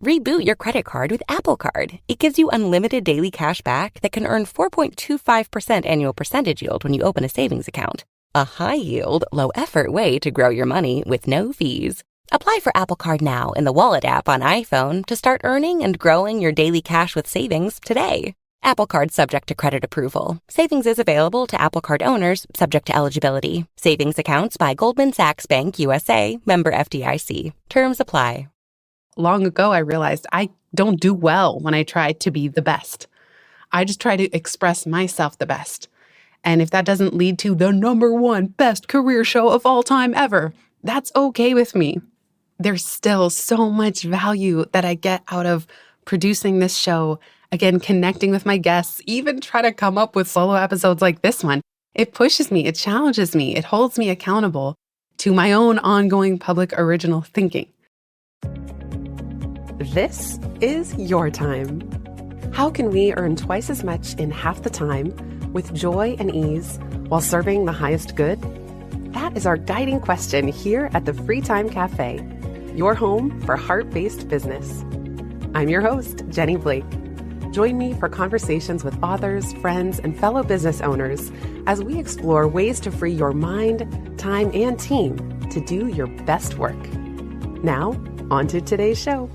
Reboot your credit card with Apple Card. It gives you unlimited daily cash back that can earn 4.25% annual percentage yield when you open a savings account. A high-yield, low-effort way to grow your money with no fees. Apply for Apple Card now in the Wallet app on iPhone to start earning and growing your daily cash with savings today. Apple Card subject to credit approval. Savings is available to Apple Card owners subject to eligibility. Savings accounts by Goldman Sachs Bank USA, member FDIC. Terms apply. Long ago, I realized I don't do well when I try to be the best. I just try to express myself the best. And if that doesn't lead to the #1 best career show of all time ever, that's okay with me. There's still so much value that I get out of producing this show, again, connecting with my guests, even try to come up with solo episodes like this one. It pushes me, it challenges me, it holds me accountable to my own ongoing public original thinking. This is your time. How can we earn twice as much in half the time with joy and ease while serving the highest good? That is our guiding question here at the Free Time Cafe, your home for heart-based business. I'm your host, Jenny Blake. Join me for conversations with authors, friends, and fellow business owners as we explore ways to free your mind, time, and team to do your best work. Now, on to today's show.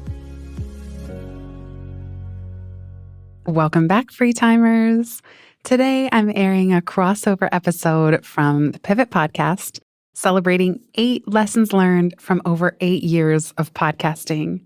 Welcome back, Free Timers. Today, I'm airing a crossover episode from the Pivot Podcast, celebrating 8 lessons learned from over 8 years of podcasting.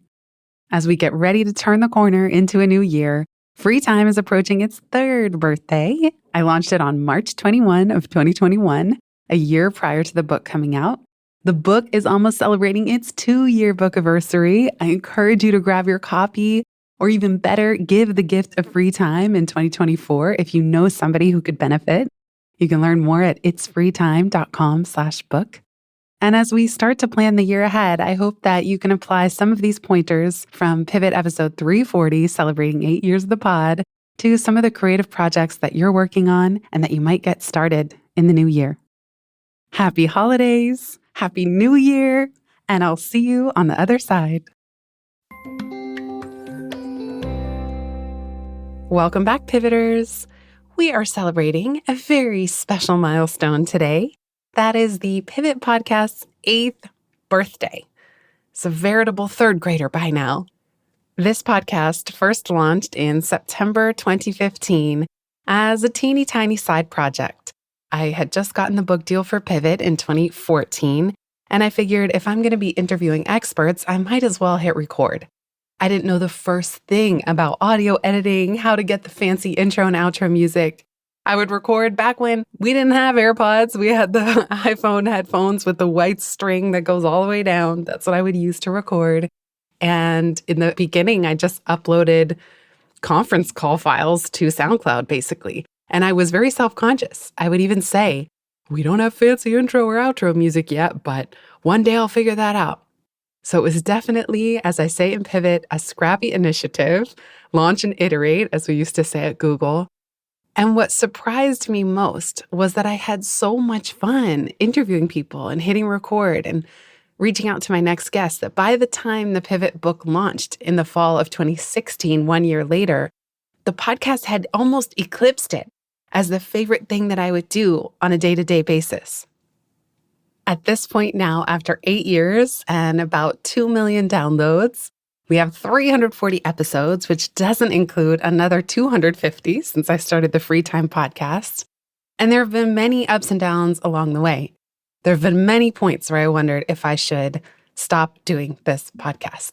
As we get ready to turn the corner into a new year, Free Time is approaching its 3rd birthday. I launched it on March 21 of 2021, a year prior to the book coming out. The book is almost celebrating its 2-year book anniversary. I encourage you to grab your copy, or even better, give the gift of free time in 2024 if you know somebody who could benefit. You can learn more at itsfreetime.com/book. And as we start to plan the year ahead, I hope that you can apply some of these pointers from Pivot episode 340, celebrating 8 years of the pod, to some of the creative projects that you're working on and that you might get started in the new year. Happy holidays, happy new year, and I'll see you on the other side. Welcome back, Pivoters. We are celebrating a very special milestone today. That is the Pivot Podcast's 8th birthday. It's a veritable 3rd grader by now. This podcast first launched in September 2015 as a teeny tiny side project. I had just gotten the book deal for Pivot in 2014, and I figured if I'm going to be interviewing experts, I might as well hit record. I didn't know the first thing about audio editing, how to get the fancy intro and outro music. I would record back when we didn't have AirPods. We had the iPhone headphones with the white string that goes all the way down. That's what I would use to record. And in the beginning, I just uploaded conference call files to SoundCloud, basically. And I was very self-conscious. I would even say, we don't have fancy intro or outro music yet, but one day I'll figure that out. So it was definitely, as I say in Pivot, a scrappy initiative, launch and iterate, as we used to say at Google. And what surprised me most was that I had so much fun interviewing people and hitting record and reaching out to my next guest that by the time the Pivot book launched in the fall of 2016, 1 year later, the podcast had almost eclipsed it as the favorite thing that I would do on a day-to-day basis. At this point now, after 8 years and about 2 million downloads, we have 340 episodes, which doesn't include another 250 since I started the Free Time Podcast. And there have been many ups and downs along the way. There have been many points where I wondered if I should stop doing this podcast.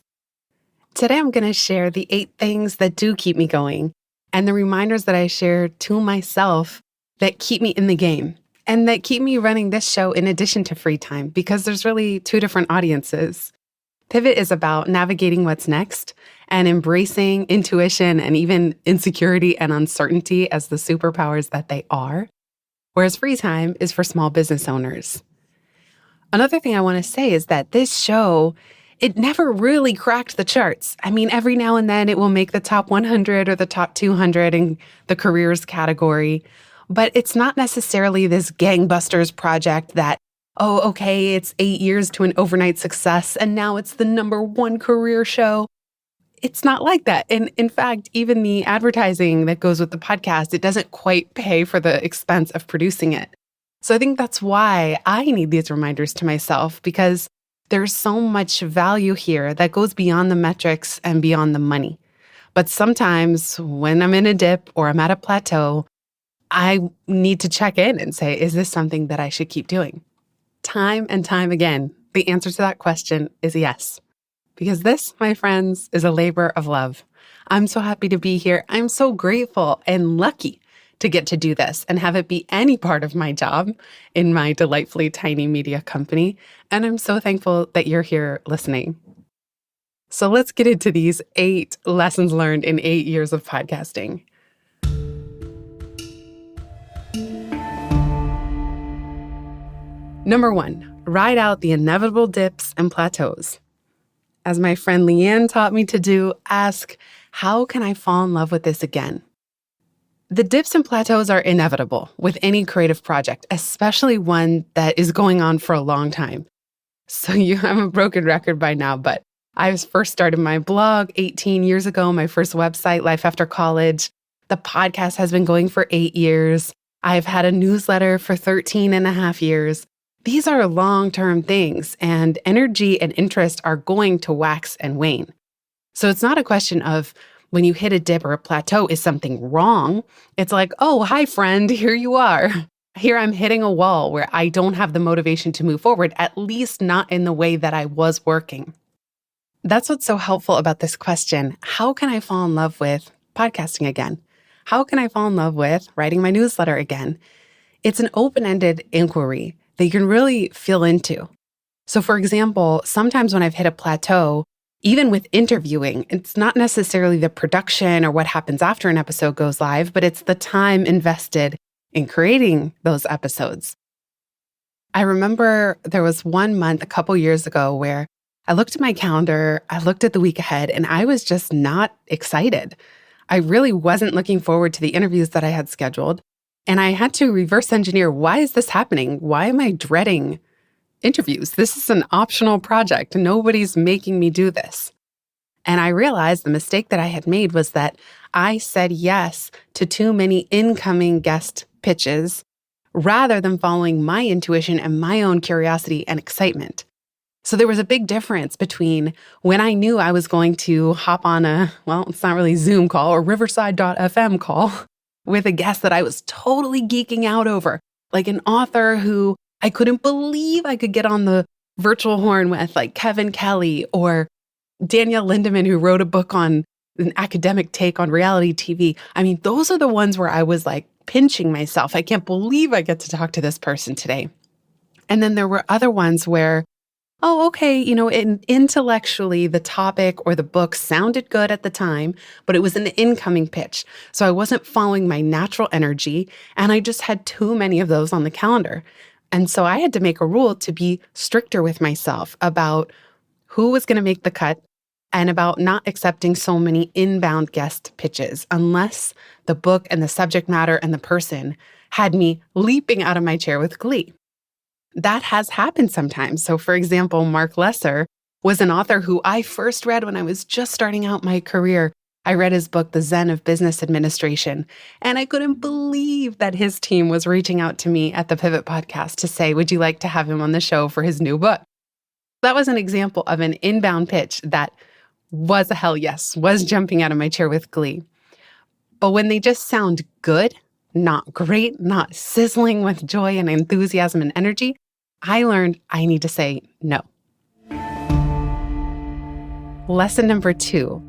Today, I'm going to share the 8 things that do keep me going and the reminders that I share to myself that keep me in the game and that keep me running this show in addition to Free Time, because there's really 2 different audiences. Pivot is about navigating what's next and embracing intuition and even insecurity and uncertainty as the superpowers that they are, whereas Free Time is for small business owners. Another thing I want to say is that this show, it never really cracked the charts. I mean, every now and then it will make the top 100 or the top 200 in the careers category, but it's not necessarily this gangbusters project that, oh, okay, it's 8 years to an overnight success, and now it's the #1 career show. it's not like that. And in fact, even the advertising that goes with the podcast, it doesn't quite pay for the expense of producing it. So I think that's why I need these reminders to myself, because there's so much value here that goes beyond the metrics and beyond the money. But sometimes when I'm in a dip or I'm at a plateau, I need to check in and say, is this something that I should keep doing? Time and time again, the answer to that question is yes. Because this, my friends, is a labor of love. I'm so happy to be here. I'm so grateful and lucky to get to do this and have it be any part of my job in my delightfully tiny media company. And I'm so thankful that you're here listening. So let's get into these 8 lessons learned in 8 years of podcasting. Number 1, ride out the inevitable dips and plateaus. As my friend Leanne taught me to do, ask, how can I fall in love with this again? The dips and plateaus are inevitable with any creative project, especially one that is going on for a long time. So I'm a broken record by now, but I first started my blog 18 years ago, my first website, Life After College. The podcast has been going for 8 years. I've had a newsletter for 13 and a half years. These are long-term things, and energy and interest are going to wax and wane. So it's not a question of when you hit a dip or a plateau, is something wrong? It's like, oh, hi, friend, here you are. Here I'm hitting a wall where I don't have the motivation to move forward, at least not in the way that I was working. That's what's so helpful about this question. How can I fall in love with podcasting again? How can I fall in love with writing my newsletter again? It's an open-ended inquiry that you can really feel into. So for example, sometimes when I've hit a plateau, even with interviewing, it's not necessarily the production or what happens after an episode goes live, but it's the time invested in creating those episodes. I remember there was one month a couple years ago where I looked at my calendar, I looked at the week ahead, and I was just not excited. I really wasn't looking forward to the interviews that I had scheduled. And I had to reverse engineer, why is this happening? Why am I dreading interviews? This is an optional project. Nobody's making me do this. And I realized the mistake that I had made was that I said yes to too many incoming guest pitches rather than following my intuition and my own curiosity and excitement. So there was a big difference between when I knew I was going to hop on it's not really Zoom call or Riverside.fm call with a guest that I was totally geeking out over, like an author who I couldn't believe I could get on the virtual horn with, like Kevin Kelly or Danielle Lindemann, who wrote a book on an academic take on reality TV. I mean, those are the ones where I was like pinching myself. I can't believe I get to talk to this person today. And then there were other ones where, oh, okay, intellectually, the topic or the book sounded good at the time, but it was an incoming pitch. So I wasn't following my natural energy, and I just had too many of those on the calendar. And so I had to make a rule to be stricter with myself about who was going to make the cut and about not accepting so many inbound guest pitches unless the book and the subject matter and the person had me leaping out of my chair with glee. That has happened sometimes. So for example, Mark Lesser was an author who I first read when I was just starting out my career. I read his book, The Zen of Business Administration, and I couldn't believe that his team was reaching out to me at the Pivot Podcast to say, would you like to have him on the show for his new book? That was an example of an inbound pitch that was a hell yes, was jumping out of my chair with glee. But when they just sound good, not great, not sizzling with joy and enthusiasm and energy, I learned I need to say no. Lesson number 2,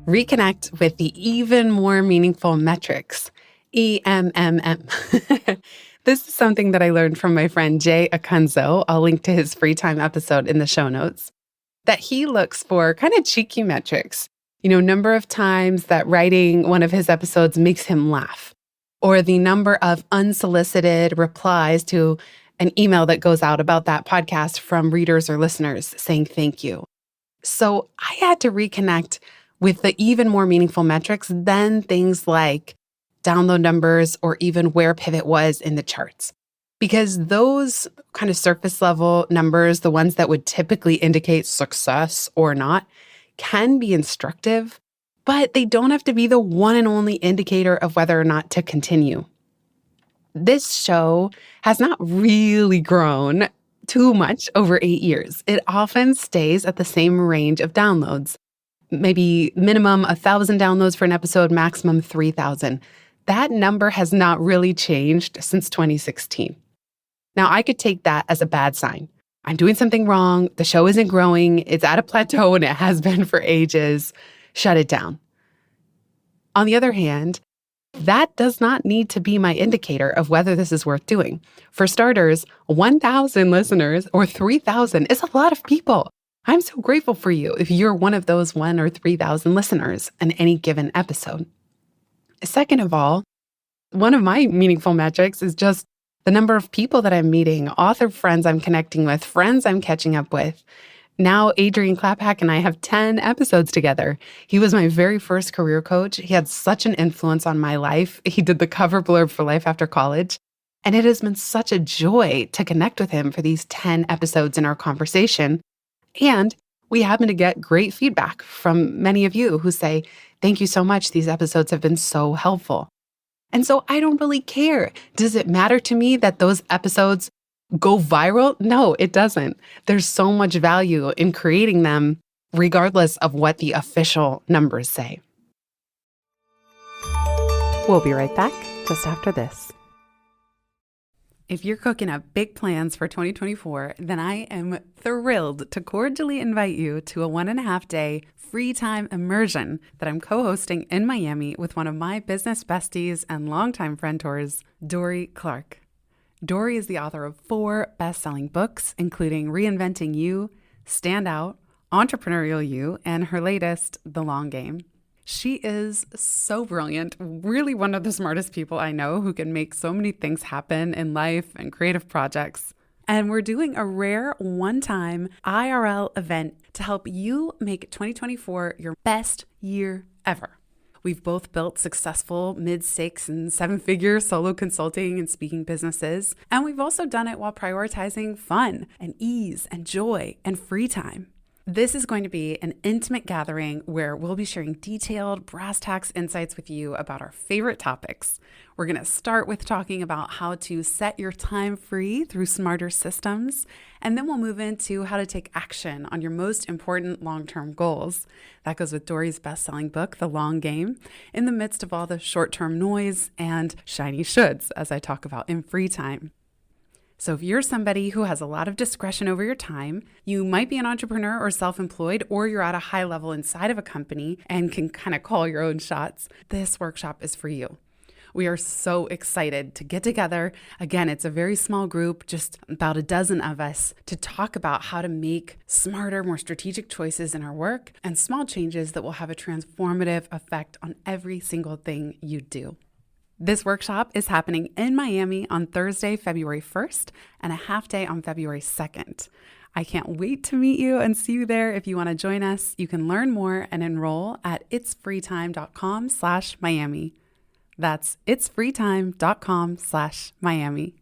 reconnect with the even more meaningful metrics, EMMM. This is something that I learned from my friend Jay Akunzo. I'll link to his free time episode in the show notes, that he looks for kind of cheeky metrics. Number of times that writing one of his episodes makes him laugh, or the number of unsolicited replies to an email that goes out about that podcast from readers or listeners saying thank you. So I had to reconnect with the even more meaningful metrics than things like download numbers or even where Pivot was in the charts. Because those kind of surface level numbers, the ones that would typically indicate success or not, can be instructive, but they don't have to be the one and only indicator of whether or not to continue. This show has not really grown too much over 8 years. It often stays at the same range of downloads. Maybe minimum 1,000 downloads for an episode, maximum 3,000. That number has not really changed since 2016. Now, I could take that as a bad sign. I'm doing something wrong. The show isn't growing. It's at a plateau and it has been for ages. Shut it down. On the other hand, that does not need to be my indicator of whether this is worth doing. For starters, 1,000 listeners or 3,000 is a lot of people. I'm so grateful for you if you're one of those 1,000 or 3,000 listeners in any given episode. Second of all, one of my meaningful metrics is just the number of people that I'm meeting, author friends I'm connecting with, friends I'm catching up with. Now, Adrian Claphack and I have 10 episodes together. He was my very first career coach. He had such an influence on my life. He did the cover blurb for Life After College. And it has been such a joy to connect with him for these 10 episodes in our conversation. And we happen to get great feedback from many of you who say, thank you so much. These episodes have been so helpful. And so I don't really care. Does it matter to me that those episodes go viral? No, it doesn't. There's so much value in creating them, regardless of what the official numbers say. We'll be right back just after this. If you're cooking up big plans for 2024, then I am thrilled to cordially invite you to a 1.5-day free time immersion that I'm co-hosting in Miami with one of my business besties and longtime friend-tours, Dory Clark. Dory is the author of 4 best-selling books, including Reinventing You, Stand Out, Entrepreneurial You, and her latest, The Long Game. She is so brilliant, really one of the smartest people I know who can make so many things happen in life and creative projects. And we're doing a rare one-time IRL event to help you make 2024 your best year ever. We've both built successful mid-6 and 7-figure solo consulting and speaking businesses, and we've also done it while prioritizing fun and ease and joy and free time. This is going to be an intimate gathering where we'll be sharing detailed brass tacks insights with you about our favorite topics. We're going to start with talking about how to set your time free through smarter systems, and then we'll move into how to take action on your most important long-term goals. That goes with Dory's best-selling book, The Long Game, in the midst of all the short-term noise and shiny shoulds, as I talk about in free time. So if you're somebody who has a lot of discretion over your time, you might be an entrepreneur or self-employed, or you're at a high level inside of a company and can kind of call your own shots, this workshop is for you. We are so excited to get together. Again, it's a very small group, just about a dozen of us, to talk about how to make smarter, more strategic choices in our work and small changes that will have a transformative effect on every single thing you do. This workshop is happening in Miami on Thursday, February 1st, and a half day on February 2nd. I can't wait to meet you and see you there. If you want to join us, you can learn more and enroll at itsfreetime.com/Miami. That's itsfreetime.com/Miami.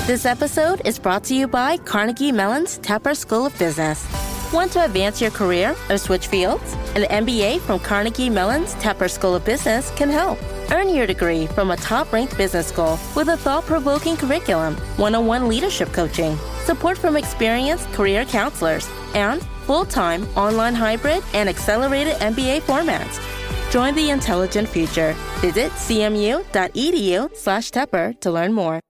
This episode is brought to you by Carnegie Mellon's Tepper School of Business. Want to advance your career or switch fields? An MBA from Carnegie Mellon's Tepper School of Business can help. Earn your degree from a top-ranked business school with a thought-provoking curriculum, one-on-one leadership coaching, support from experienced career counselors, and full-time online hybrid and accelerated MBA formats. Join the intelligent future. Visit cmu.edu/Tepper to learn more.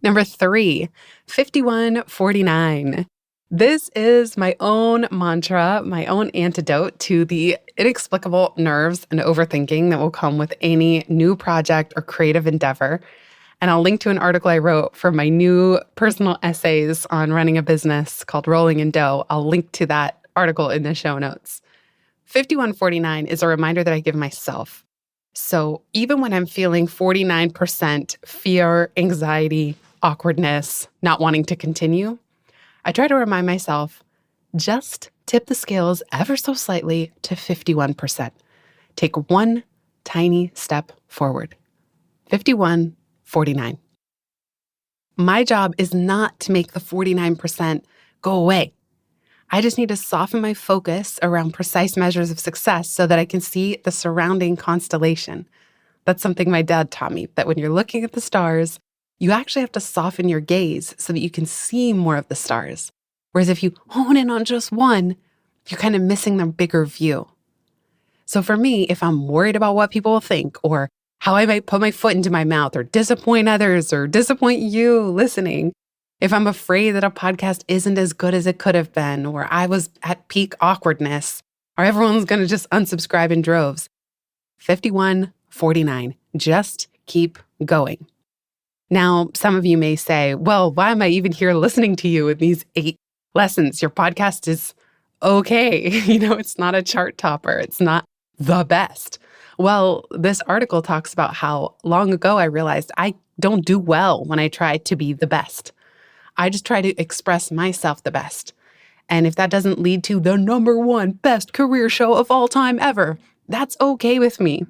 Number 3, 5149. This is my own mantra, my own antidote to the inexplicable nerves and overthinking that will come with any new project or creative endeavor. And I'll link to an article I wrote for my new personal essays on running a business called Rolling in Dough. I'll link to that article in the show notes. 5149 is a reminder that I give myself. So even when I'm feeling 49% fear, anxiety, awkwardness, not wanting to continue, I try to remind myself, just tip the scales ever so slightly to 51%. Take one tiny step forward. 5149. My job is not to make the 49% go away. I just need to soften my focus around precise measures of success so that I can see the surrounding constellation. That's something my dad taught me, that when you're looking at the stars, you actually have to soften your gaze so that you can see more of the stars. Whereas if you hone in on just one, you're kind of missing the bigger view. So for me, if I'm worried about what people will think or how I might put my foot into my mouth or disappoint others or disappoint you listening, if I'm afraid that a podcast isn't as good as it could have been, or I was at peak awkwardness, or everyone's going to just unsubscribe in droves, 5149, just keep going. Now, some of you may say, well, why am I even here listening to you with these 8 lessons? Your podcast is okay. It's not a chart topper. It's not the best. Well, this article talks about how long ago I realized I don't do well when I try to be the best. I just try to express myself the best. And if that doesn't lead to the #1 best career show of all time ever, that's okay with me.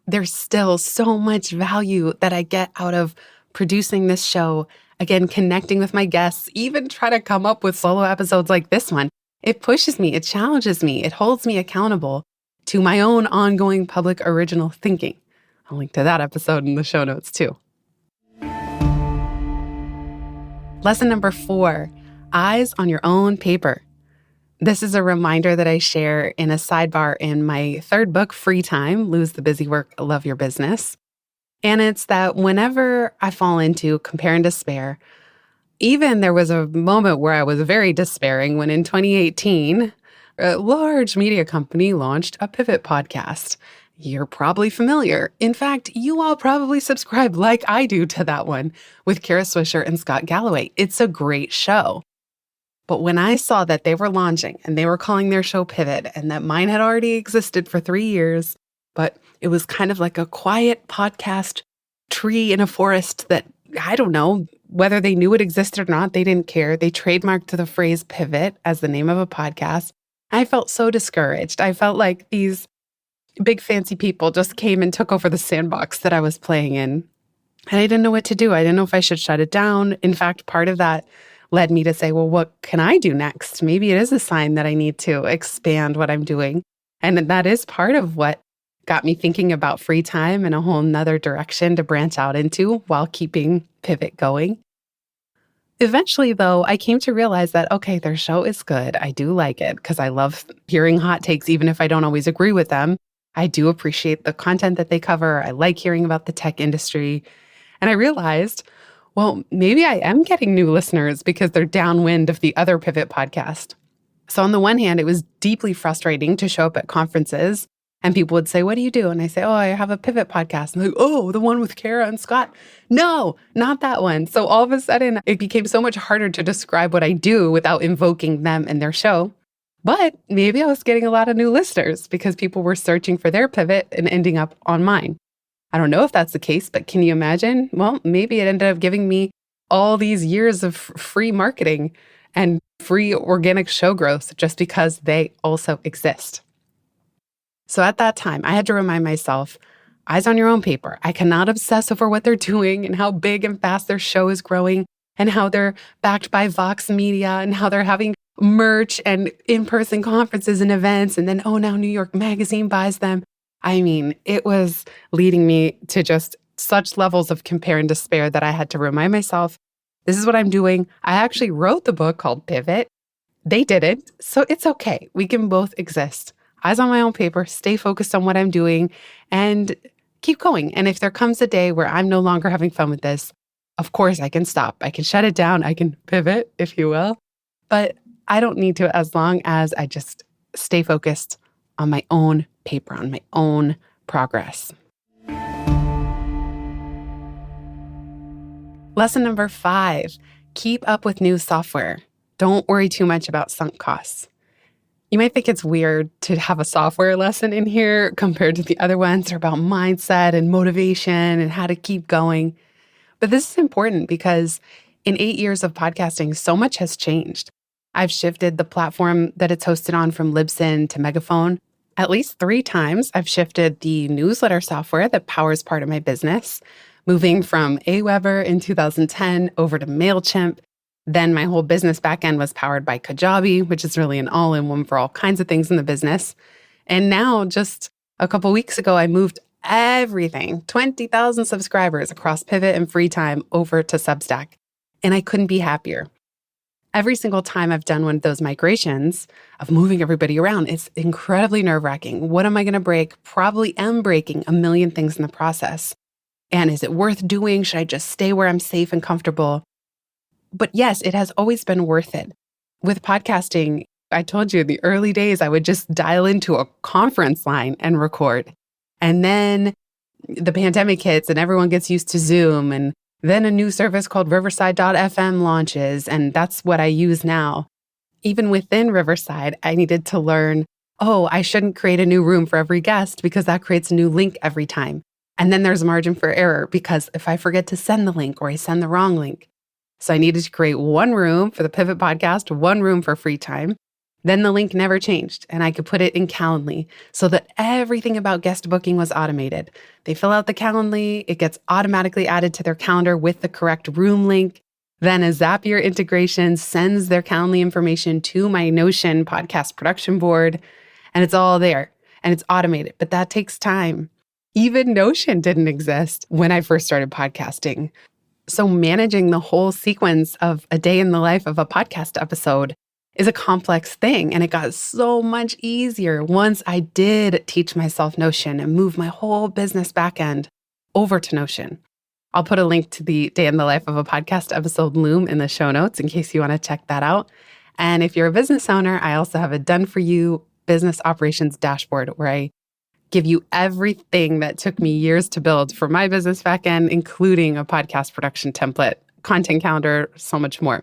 There's still so much value that I get out of producing this show, again, connecting with my guests, even try to come up with solo episodes like this one. It pushes me, it challenges me, it holds me accountable to my own ongoing public original thinking. I'll link to that episode in the show notes too. Lesson number 4, eyes on your own paper. This is a reminder that I share in a sidebar in my 3rd book, Free Time, Lose the Busy Work, Love Your Business. And it's that whenever I fall into compare and despair, even there was a moment where I was very despairing when in 2018, a large media company launched a Pivot podcast. You're probably familiar. In fact, you all probably subscribe like I do to that one with Kara Swisher and Scott Galloway. It's a great show. But when I saw that they were launching and they were calling their show Pivot and that mine had already existed for 3 years, but it was kind of like a quiet podcast tree in a forest that, I don't know, whether they knew it existed or not, they didn't care. They trademarked the phrase Pivot as the name of a podcast. I felt so discouraged. I felt like these big fancy people just came and took over the sandbox that I was playing in. And I didn't know what to do. I didn't know if I should shut it down. In fact, part of that led me to say, well, what can I do next? Maybe it is a sign that I need to expand what I'm doing. And that is part of what got me thinking about free time and a whole nother direction to branch out into while keeping Pivot going. Eventually, though, I came to realize that, okay, their show is good. I do like it because I love hearing hot takes, even if I don't always agree with them. I do appreciate the content that they cover. I like hearing about the tech industry. And I realized, well, maybe I am getting new listeners because they're downwind of the other Pivot podcast. So on the one hand, it was deeply frustrating to show up at conferences and people would say, what do you do? And I say, oh, I have a Pivot podcast. And they're like, oh, the one with Kara and Scott? No, not that one. So all of a sudden, it became so much harder to describe what I do without invoking them and their show. But maybe I was getting a lot of new listeners because people were searching for their pivot and ending up on mine. I don't know if that's the case, but can you imagine? Well, maybe it ended up giving me all these years of free marketing and free organic show growth just because they also exist. So at that time, I had to remind myself, eyes on your own paper. I cannot obsess over what they're doing and how big and fast their show is growing and how they're backed by Vox Media and how they're having merch and in-person conferences and events. And then, oh, now New York Magazine buys them. I mean, it was leading me to just such levels of compare and despair that I had to remind myself, this is what I'm doing. I actually wrote the book called Pivot. They didn't, so it's okay. We can both exist. Eyes on my own paper, stay focused on what I'm doing, and keep going. And if there comes a day where I'm no longer having fun with this, of course I can stop. I can shut it down. I can pivot, if you will. But I don't need to as long as I just stay focused on my own paper, on my own progress. Lesson number 5, keep up with new software. Don't worry too much about sunk costs. You might think it's weird to have a software lesson in here compared to the other ones that are about mindset and motivation and how to keep going. But this is important because in 8 years of podcasting, so much has changed. I've shifted the platform that it's hosted on from Libsyn to Megaphone. At least 3 times, I've shifted the newsletter software that powers part of my business. moving from Aweber in 2010 over to MailChimp. Then my whole business backend was powered by Kajabi, which is really an all-in-one for all kinds of things in the business. And now, just a couple weeks ago, I moved everything, 20,000 subscribers across Pivot and Free Time over to Substack. And I couldn't be happier. Every single time I've done one of those migrations of moving everybody around, it's incredibly nerve-wracking. What am I going to break? Probably am breaking a million things in the process. And is it worth doing? Should I just stay where I'm safe and comfortable? But yes, it has always been worth it. With podcasting, I told you in the early days, I would just dial into a conference line and record. And then the pandemic hits and everyone gets used to Zoom. And then a new service called Riverside.fm launches. And that's what I use now. Even within Riverside, I needed to learn, I shouldn't create a new room for every guest because that creates a new link every time. And then there's margin for error because if I forget to send the link or I send the wrong link. So I needed to create one room for the Pivot podcast, one room for Free Time. Then the link never changed and I could put it in Calendly so that everything about guest booking was automated. They fill out the Calendly, it gets automatically added to their calendar with the correct room link. Then a Zapier integration sends their Calendly information to my Notion podcast production board and it's all there and it's automated, but that takes time. Even Notion didn't exist when I first started podcasting. So managing the whole sequence of a day in the life of a podcast episode is a complex thing. And it got so much easier once I did teach myself Notion and move my whole business backend over to Notion. I'll put a link to the day in the life of a podcast episode Loom in the show notes in case you want to check that out. And if you're a business owner, I also have a done for you business operations dashboard where I give you everything that took me years to build for my business backend, including a podcast production template, content calendar, so much more.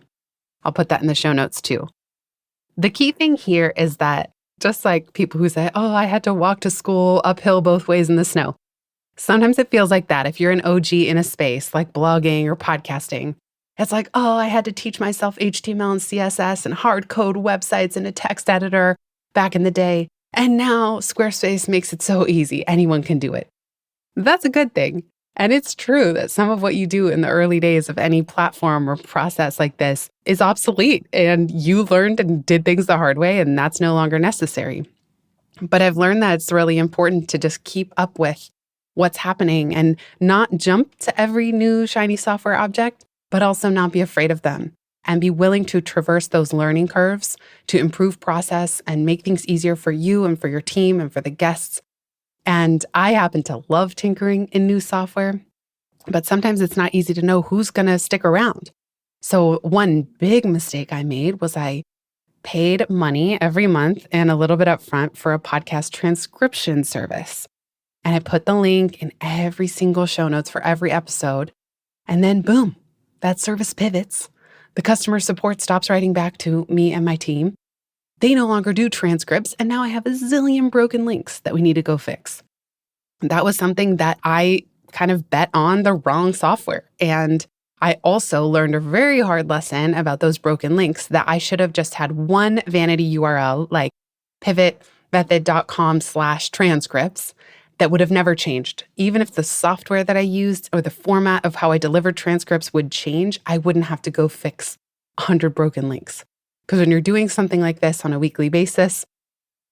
I'll put that in the show notes too. The key thing here is that just like people who say, I had to walk to school uphill both ways in the snow. Sometimes it feels like that if you're an OG in a space like blogging or podcasting. It's like, I had to teach myself HTML and CSS and hard code websites and a text editor back in the day. And now Squarespace makes it so easy. Anyone can do it. That's a good thing. And it's true that some of what you do in the early days of any platform or process like this is obsolete. And you learned and did things the hard way, and that's no longer necessary. But I've learned that it's really important to just keep up with what's happening and not jump to every new shiny software object, but also not be afraid of them. And be willing to traverse those learning curves to improve process and make things easier for you and for your team and for the guests. And I happen to love tinkering in new software, but sometimes it's not easy to know who's going to stick around. So one big mistake I made was I paid money every month and a little bit upfront for a podcast transcription service. And I put the link in every single show notes for every episode. And then boom, that service pivots. The customer support stops writing back to me and my team. They no longer do transcripts, and now I have a zillion broken links that we need to go fix. That was something that I kind of bet on the wrong software. And I also learned a very hard lesson about those broken links that I should have just had one vanity URL like pivotmethod.com/transcripts that would have never changed. Even if the software that I used or the format of how I delivered transcripts would change, I wouldn't have to go fix 100 broken links. Because when you're doing something like this on a weekly basis,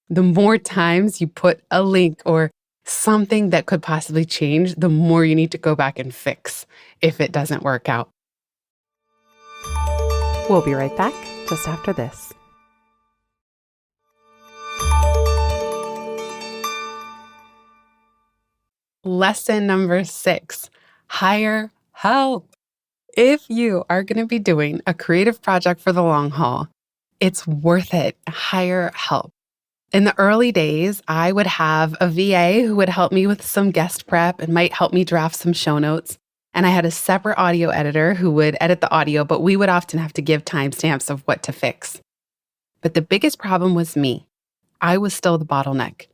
the more times you put a link or something that could possibly change, the more you need to go back and fix if it doesn't work out. We'll be right back just after this. Lesson number 6, hire help. If you are going to be doing a creative project for the long haul, it's worth it. Hire help. In the early days, I would have a VA who would help me with some guest prep and might help me draft some show notes. And I had a separate audio editor who would edit the audio, but we would often have to give timestamps of what to fix. But the biggest problem was me. I was still the bottleneck.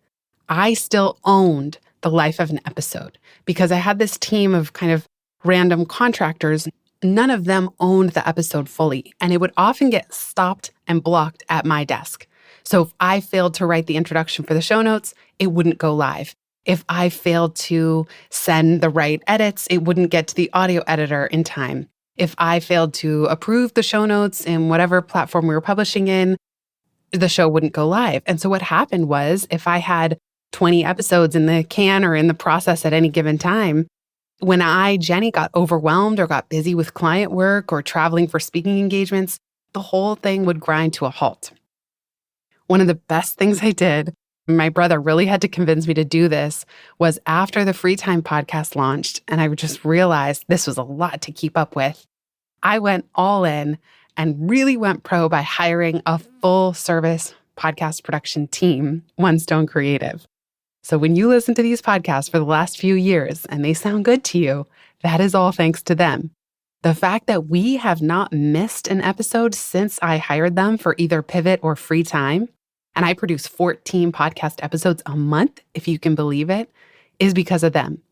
I still owned the life of an episode because I had this team of kind of random contractors. None of them owned the episode fully, and it would often get stopped and blocked at my desk. So if I failed to write the introduction for the show notes, it wouldn't go live. If I failed to send the right edits, it wouldn't get to the audio editor in time. If I failed to approve the show notes in whatever platform we were publishing in, the show wouldn't go live. And so what happened was, if I had 20 episodes in the can or in the process at any given time, when Jenny, got overwhelmed or got busy with client work or traveling for speaking engagements, the whole thing would grind to a halt. One of the best things I did, my brother really had to convince me to do this, was after the Free Time podcast launched, and I just realized this was a lot to keep up with, I went all in and really went pro by hiring a full-service podcast production team, One Stone Creative. So when you listen to these podcasts for the last few years and they sound good to you, that is all thanks to them. The fact that we have not missed an episode since I hired them for either Pivot or Free Time, and I produce 14 podcast episodes a month, if you can believe it, is because of them.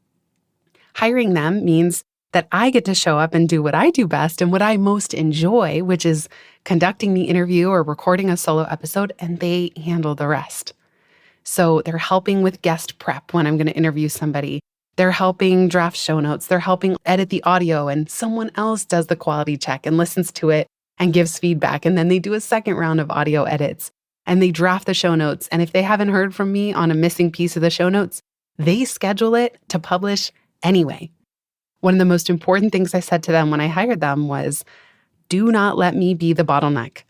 Hiring them means that I get to show up and do what I do best and what I most enjoy, which is conducting the interview or recording a solo episode, and they handle the rest. So they're helping with guest prep when I'm going to interview somebody. They're helping draft show notes. They're helping edit the audio, and someone else does the quality check and listens to it and gives feedback. And then they do a second round of audio edits and they draft the show notes. And if they haven't heard from me on a missing piece of the show notes, they schedule it to publish anyway. One of the most important things I said to them when I hired them was, do not let me be the bottleneck.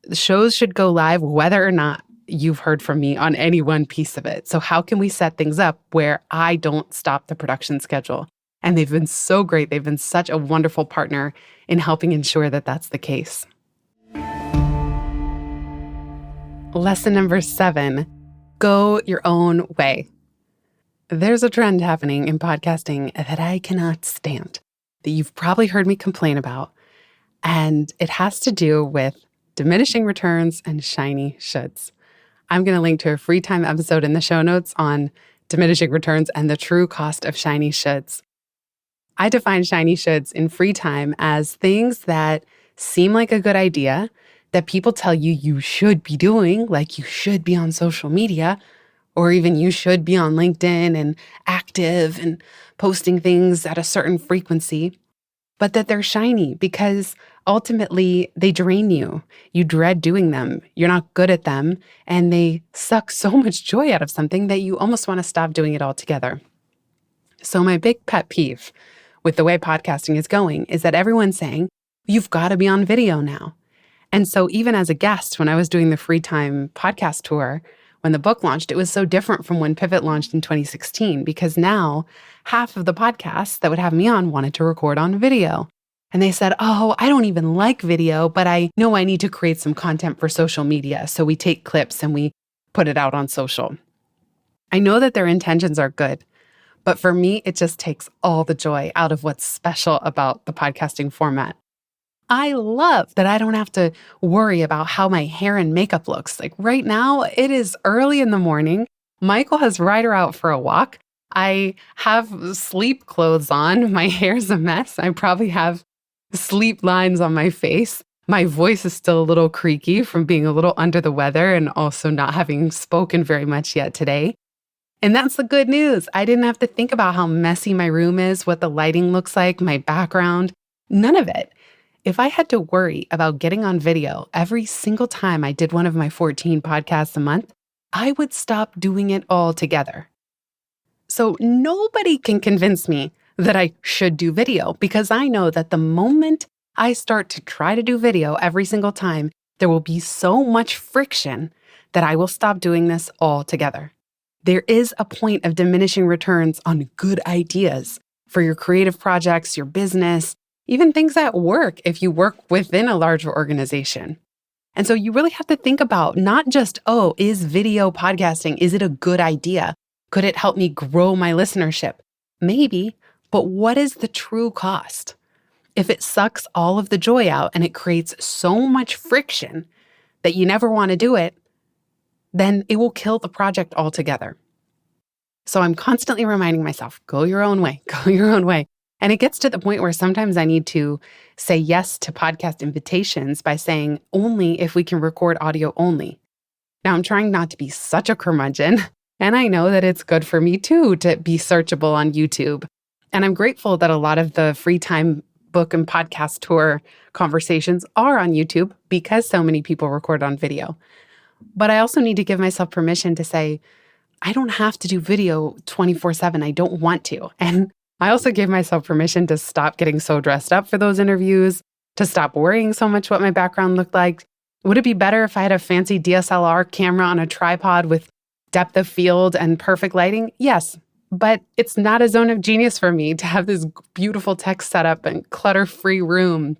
The shows should go live whether or not you've heard from me on any one piece of it. So how can we set things up where I don't stop the production schedule? And they've been so great. They've been such a wonderful partner in helping ensure that that's the case. Lesson number 7, go your own way. There's a trend happening in podcasting that I cannot stand, that you've probably heard me complain about, and it has to do with diminishing returns and shiny shoulds. I'm going to link to a Free Time episode in the show notes on diminishing returns and the true cost of shiny shoulds. I define shiny shoulds in Free Time as things that seem like a good idea, that people tell you you should be doing, like you should be on social media, or even you should be on LinkedIn and active and posting things at a certain frequency, but that they're shiny because ultimately they drain you. You dread doing them. You're not good at them, and they suck so much joy out of something that you almost want to stop doing it altogether. So my big pet peeve with the way podcasting is going is that everyone's saying, you've got to be on video now. And so even as a guest, when I was doing the Free Time podcast tour, when the book launched, it was so different from when Pivot launched in 2016, because now half of the podcasts that would have me on wanted to record on video. And they said, oh, I don't even like video, but I know I need to create some content for social media. So we take clips and we put it out on social. I know that their intentions are good, but for me, it just takes all the joy out of what's special about the podcasting format. I love that I don't have to worry about how my hair and makeup looks. Like right now, it is early in the morning. Michael has Ryder out for a walk. I have sleep clothes on. My hair's a mess. I probably have sleep lines on my face. My voice is still a little creaky from being a little under the weather and also not having spoken very much yet today. And that's the good news. I didn't have to think about how messy my room is, what the lighting looks like, my background, none of it. If I had to worry about getting on video every single time I did one of my 14 podcasts a month, I would stop doing it altogether. So nobody can convince me that I should do video, because I know that the moment I start to try to do video every single time, there will be so much friction that I will stop doing this altogether. There is a point of diminishing returns on good ideas for your creative projects, your business, even things at work if you work within a larger organization. And so you really have to think about not just, oh, is video podcasting, is it a good idea? Could it help me grow my listenership? Maybe, but what is the true cost? If it sucks all of the joy out and it creates so much friction that you never want to do it, then it will kill the project altogether. So I'm constantly reminding myself, go your own way, go your own way. And it gets to the point where sometimes I need to say yes to podcast invitations by saying only if we can record audio only. Now, I'm trying not to be such a curmudgeon And I know that it's good for me too to be searchable on YouTube. And I'm grateful that a lot of the free time book and podcast tour conversations are on YouTube because so many people record on video. But I also need to give myself permission to say, I don't have to do video 24/7. I don't want to. And I also gave myself permission to stop getting so dressed up for those interviews, to stop worrying so much what my background looked like. Would it be better if I had a fancy DSLR camera on a tripod with depth of field and perfect lighting? Yes, but it's not a zone of genius for me to have this beautiful tech setup and clutter-free room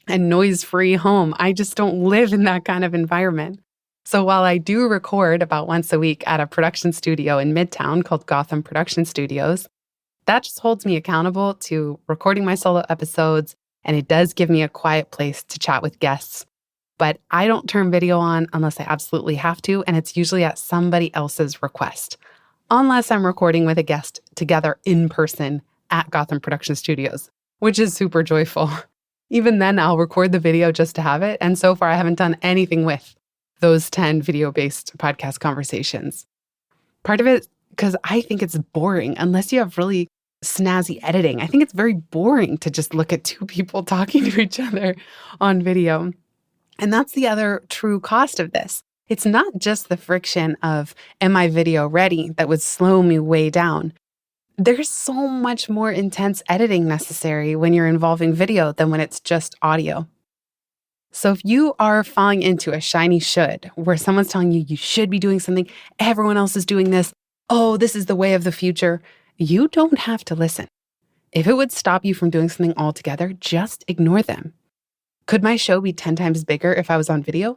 and noise-free home. I just don't live in that kind of environment. So while I do record about once a week at a production studio in Midtown called Gotham Production Studios, that just holds me accountable to recording my solo episodes, and it does give me a quiet place to chat with guests. But I don't turn video on unless I absolutely have to, and it's usually at somebody else's request, unless I'm recording with a guest together in person at Gotham Production Studios, which is super joyful. Even then, I'll record the video just to have it, and so far I haven't done anything with those 10 video-based podcast conversations. Part of it because I think it's boring unless you have really snazzy editing. I think it's very boring to just look at two people talking to each other on video. And that's the other true cost of this. It's not just the friction of, am I video ready, that would slow me way down. There's so much more intense editing necessary when you're involving video than when it's just audio. So if you are falling into a shiny should, where someone's telling you you should be doing something, everyone else is doing this, oh, this is the way of the future, you don't have to listen. If it would stop you from doing something altogether, just ignore them. Could my show be 10 times bigger if I was on video?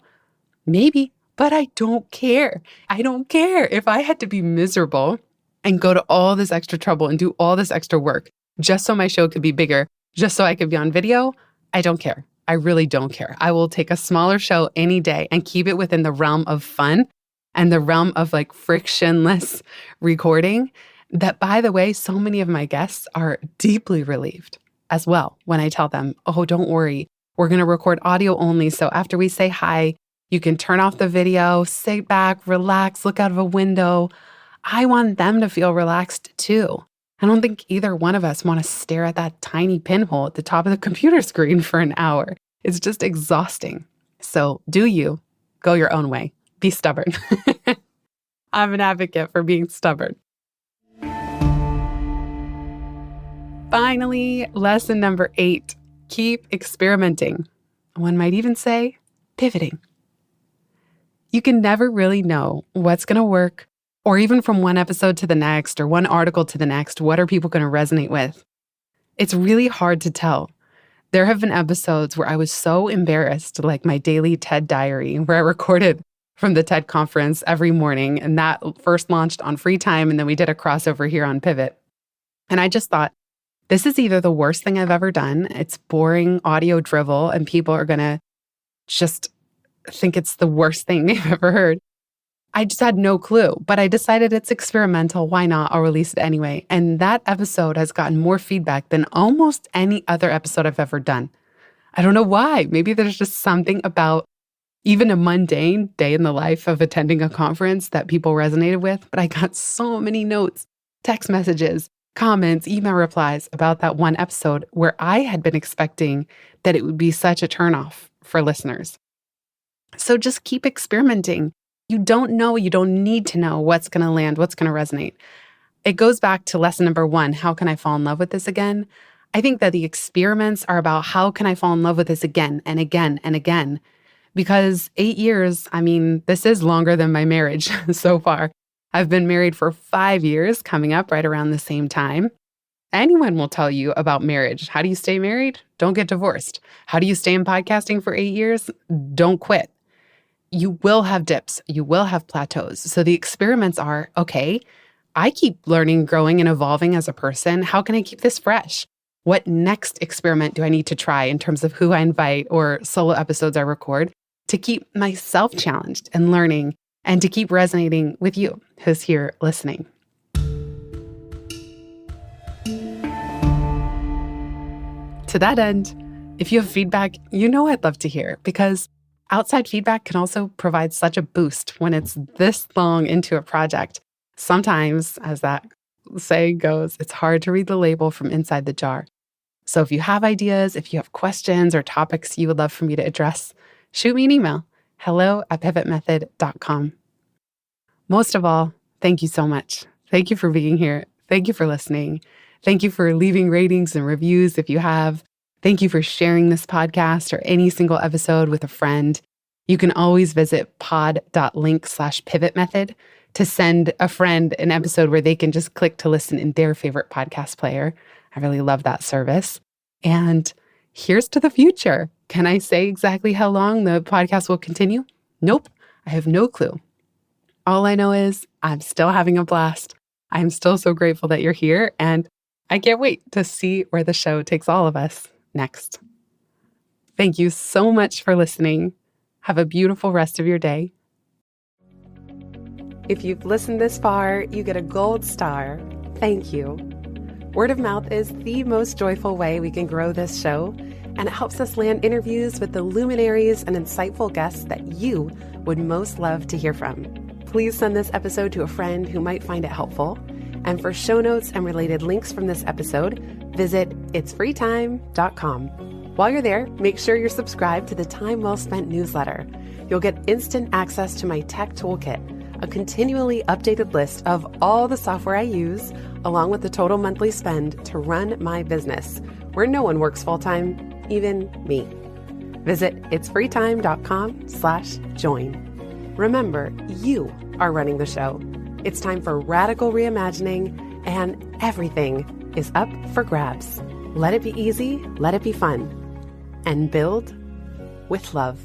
Maybe, but I don't care. I don't care. If I had to be miserable and go to all this extra trouble and do all this extra work just so my show could be bigger, just so I could be on video, I don't care. I really don't care. I will take a smaller show any day and keep it within the realm of fun and the realm of like frictionless recording. That, by the way, so many of my guests are deeply relieved as well when I tell them, oh, don't worry. We're going to record audio only. So after we say hi, you can turn off the video, sit back, relax, look out of a window. I want them to feel relaxed too. I don't think either one of us want to stare at that tiny pinhole at the top of the computer screen for an hour. It's just exhausting. So do you go your own way. Be stubborn. I'm an advocate for being stubborn. Finally, lesson number 8. Keep experimenting. One might even say pivoting. You can never really know what's going to work, or even from one episode to the next, or one article to the next, what are people going to resonate with? It's really hard to tell. There have been episodes where I was so embarrassed, like my daily TED diary, where I recorded from the TED conference every morning, and that first launched on free time, and then we did a crossover here on Pivot. And I just thought, this is either the worst thing I've ever done, it's boring audio drivel, and people are going to just think it's the worst thing they've ever heard. I just had no clue, but I decided it's experimental. Why not? I'll release it anyway. And that episode has gotten more feedback than almost any other episode I've ever done. I don't know why. Maybe there's just something about even a mundane day in the life of attending a conference that people resonated with. But I got so many notes, text messages, comments, email replies about that one episode where I had been expecting that it would be such a turnoff for listeners. So just keep experimenting. You don't know, you don't need to know what's going to land, what's going to resonate. It goes back to lesson number 1, how can I fall in love with this again? I think that the experiments are about how can I fall in love with this again and again and again? Because 8 years, this is longer than my marriage so far. I've been married for 5 years, coming up right around the same time. Anyone will tell you about marriage. How do you stay married? Don't get divorced. How do you stay in podcasting for 8 years? Don't quit. You will have dips. You will have plateaus. So the experiments are, okay, I keep learning, growing, and evolving as a person. How can I keep this fresh? What next experiment do I need to try in terms of who I invite or solo episodes I record to keep myself challenged and learning and to keep resonating with you who's here listening? To that end, if you have feedback, I'd love to hear, because outside feedback can also provide such a boost when it's this long into a project. Sometimes, as that saying goes, it's hard to read the label from inside the jar. So if you have ideas, if you have questions or topics you would love for me to address, shoot me an email, hello@pivotmethod.com. Most of all, thank you so much. Thank you for being here. Thank you for listening. Thank you for leaving ratings and reviews if you have. Thank you for sharing this podcast or any single episode with a friend. You can always visit pod.link/pivotmethod to send a friend an episode where they can just click to listen in their favorite podcast player. I really love that service. And here's to the future. Can I say exactly how long the podcast will continue? Nope, I have no clue. All I know is I'm still having a blast. I'm still so grateful that you're here, and I can't wait to see where the show takes all of us next. Thank you so much for listening. Have a beautiful rest of your day. If you've listened this far, you get a gold star. Thank you. Word of mouth is the most joyful way we can grow this show, and it helps us land interviews with the luminaries and insightful guests that you would most love to hear from. Please send this episode to a friend who might find it helpful. And for show notes and related links from this episode, visit itsfreetime.com. While you're there, make sure you're subscribed to the Time Well Spent newsletter. You'll get instant access to my tech toolkit, a continually updated list of all the software I use, along with the total monthly spend to run my business, where no one works full-time, even me. Visit itsfreetime.com/join. Remember, you are running the show. It's time for radical reimagining, and everything is up for grabs. Let it be easy, let it be fun, and build with love.